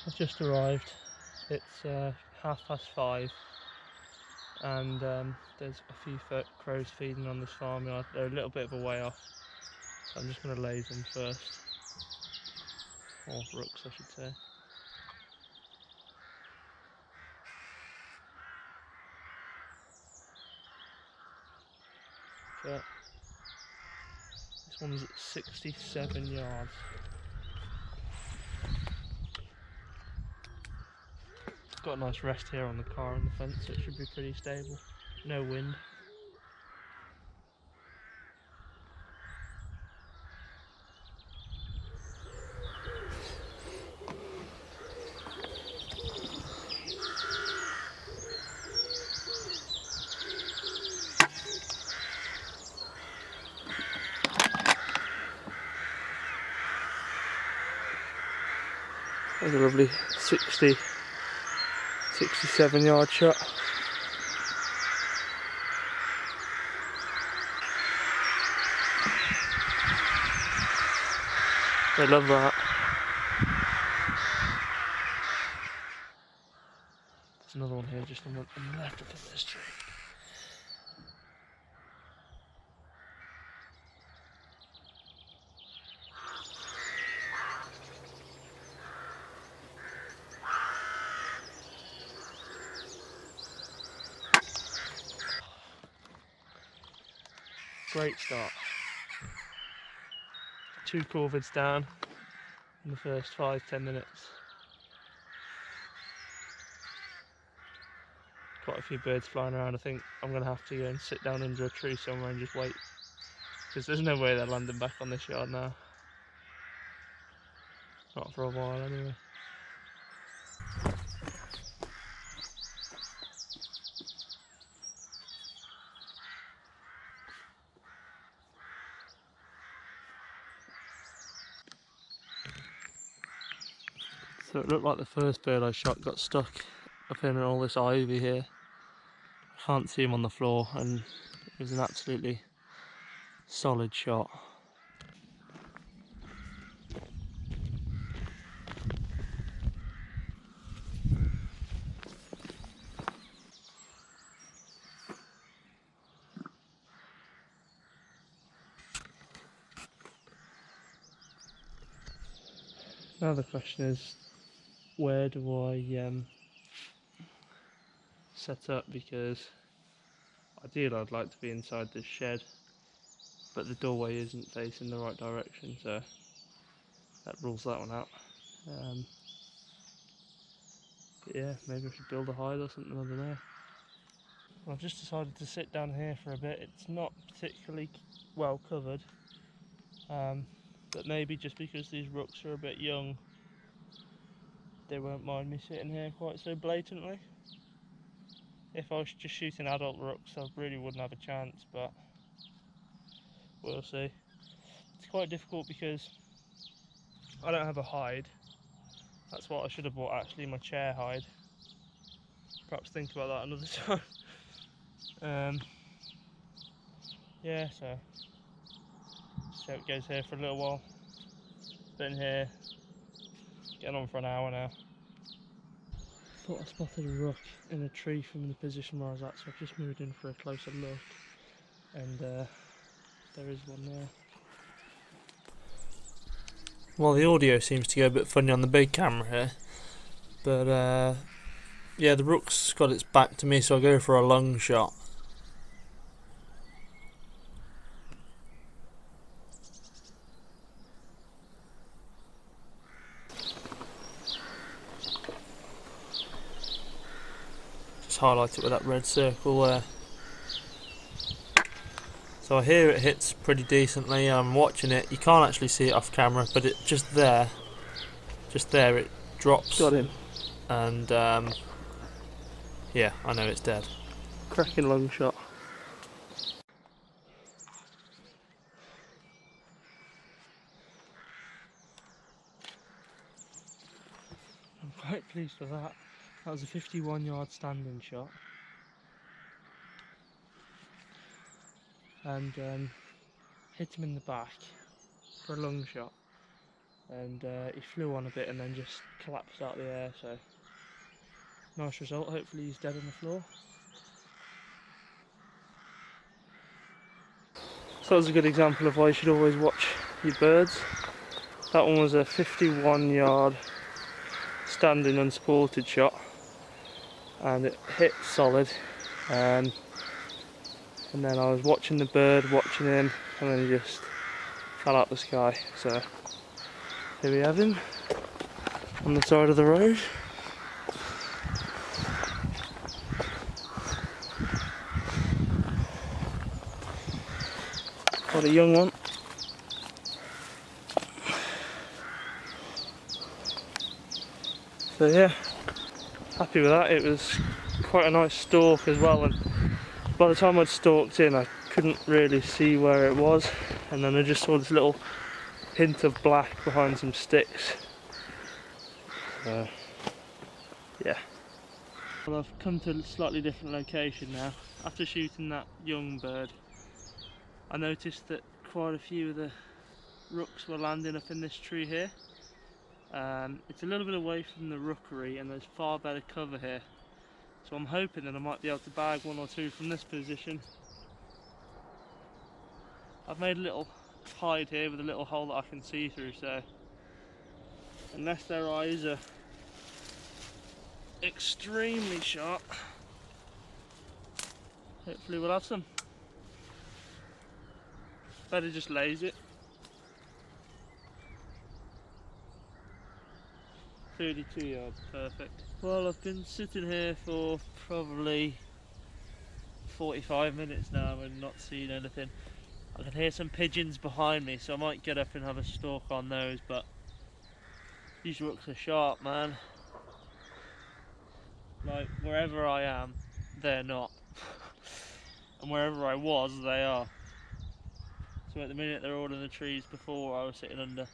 I've just arrived. It's 5:30 and there's a few crows feeding on this farmyard. They're a little bit of a way off, so I'm just going to lay them first, or rooks I should say. But this one's at 67 yards. Got a nice rest here on the car and the fence, so it should be pretty stable. No wind. There's a lovely 67 yard shot. I love that. There's another one here just on the left of this tree. Great start. 2 corvids down in the first 5-10 minutes. Quite a few birds flying around. I think I'm going to have to go and sit down under a tree somewhere and just wait, because there's no way they're landing back on this yard now. Not for a while anyway. So it looked like the first bird I shot got stuck up in all this ivy here. I can't see him on the floor, and it was an absolutely solid shot. Now the question is, where do I set up? Because ideally I'd like to be inside this shed, but the doorway isn't facing the right direction, so that rules that one out. But yeah, maybe I should build a hide or something, I don't know. Well, I've just decided to sit down here for a bit. It's not particularly well covered, but maybe just because these rooks are a bit young, they won't mind me sitting here quite so blatantly. If I was just shooting adult rooks, I really wouldn't have a chance, but we'll see. It's quite difficult because I don't have a hide. That's what I should have bought, actually, my chair hide. Perhaps think about that another time. Yeah, so see how it goes here for a little while. Been here, getting on for an hour now. Thought I spotted a rook in a tree from the position where I was at, so I've just moved in for a closer look, and there is one there. Well, the audio seems to go a bit funny on the big camera here, but yeah, the rook's got its back to me, so I'll go for a long shot. Just highlight it with that red circle there. So I hear it hits pretty decently. I'm watching it. You can't actually see it off camera, but it just there it drops. Got him. And yeah, I know it's dead. Cracking long shot. I'm quite pleased with that. That was a 51 yard standing shot. And hit him in the back for a long shot. and he flew on a bit and then just collapsed out of the air, so nice result. Hopefully he's dead on the floor. So that was a good example of why you should always watch your birds. That one was a 51-yard standing unsupported shot, and it hit solid, and then I was watching the bird, watching him, and then he just fell out the sky. So here we have him on the side of the road. Quite a young one. So yeah, happy with that. It was quite a nice stalk as well, and by the time I'd stalked in I couldn't really see where it was, and then I just saw this little hint of black behind some sticks. Yeah. Well, I've come to a slightly different location now. After shooting that young bird, I noticed that quite a few of the rooks were landing up in this tree here. It's a little bit away from the rookery and there's far better cover here, so I'm hoping that I might be able to bag one or two from this position. I've made a little hide here with a little hole that I can see through, so unless their eyes are extremely sharp, hopefully we'll have some. Better just laze it. 32 yards, perfect. Well, I've been sitting here for probably 45 minutes now and not seeing anything. I can hear some pigeons behind me, so I might get up and have a stalk on those, but these rooks are sharp, man. Like, wherever I am, they're not. And wherever I was, they are. So at the minute they're all in the trees before I was sitting under.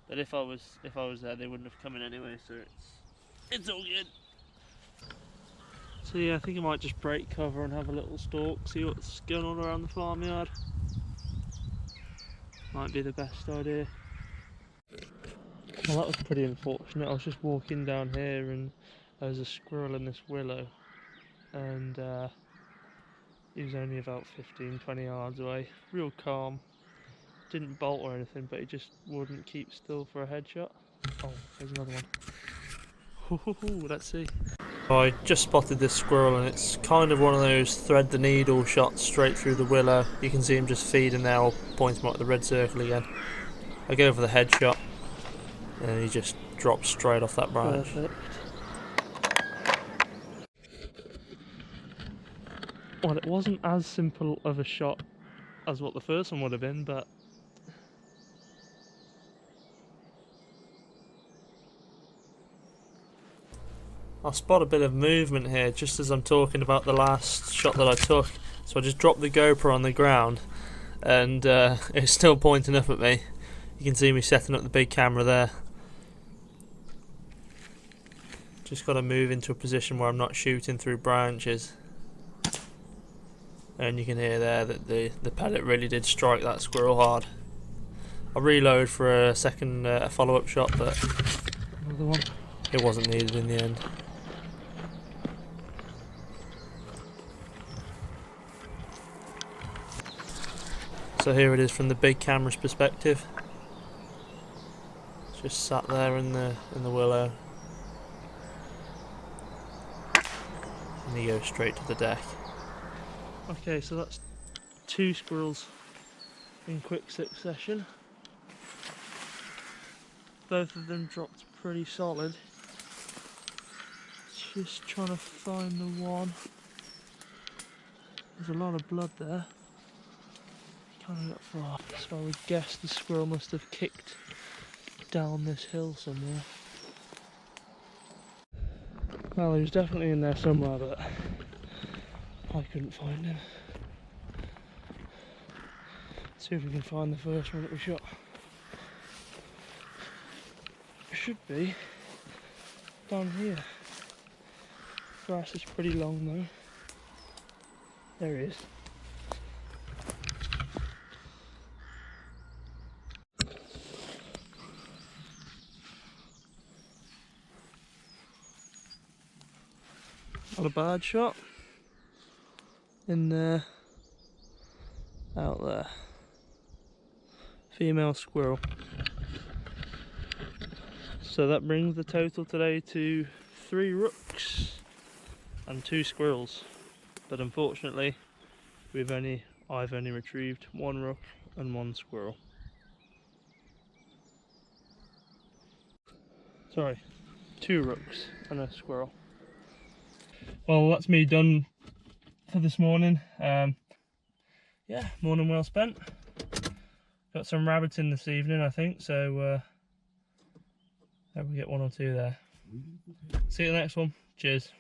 But if I was there, they wouldn't have come in anyway, so it's all good. So yeah, I think I might just break cover and have a little stalk, see what's going on around the farmyard. Might be the best idea. Well, that was pretty unfortunate. I was just walking down here and there was a squirrel in this willow, and he was only about 15-20 yards away. Real calm. Didn't bolt or anything, but he just wouldn't keep still for a headshot. Oh, there's another one. Let's see. I just spotted this squirrel, and it's kind of one of those thread the needle shots straight through the willow. You can see him just feeding there. I'll point him at the red circle again. I go for the headshot, and he just drops straight off that branch. Perfect. Well, it wasn't as simple of a shot as what the first one would have been, but I spot a bit of movement here just as I'm talking about the last shot that I took. So I just dropped the GoPro on the ground, and it's still pointing up at me. You can see me setting up the big camera there. Just got to move into a position where I'm not shooting through branches. And you can hear there that the pellet really did strike that squirrel hard. I'll reload for a second follow-up shot, but another one. It wasn't needed in the end. So here it is from the big camera's perspective. It's just sat there in the willow. And he goes straight to the deck. Okay, so that's 2 squirrels in quick succession. Both of them dropped pretty solid. Just trying to find the one. There's a lot of blood there. Kind of got far. So I would guess the squirrel must have kicked down this hill somewhere. Well, he was definitely in there somewhere, but I couldn't find him. See if we can find the first one that we shot. It should be down here. Grass is pretty long though. There he is. Not a bad shot. In there, out there. Female squirrel. So that brings the total today to 3 rooks and 2 squirrels. But unfortunately, I've only retrieved 1 rook and 1 squirrel. Sorry, 2 rooks and a squirrel. Well, that's me done for this morning. Yeah, morning well spent. Got some rabbits in this evening, I think, so hope we get 1 or 2 there. See you in the next one. Cheers.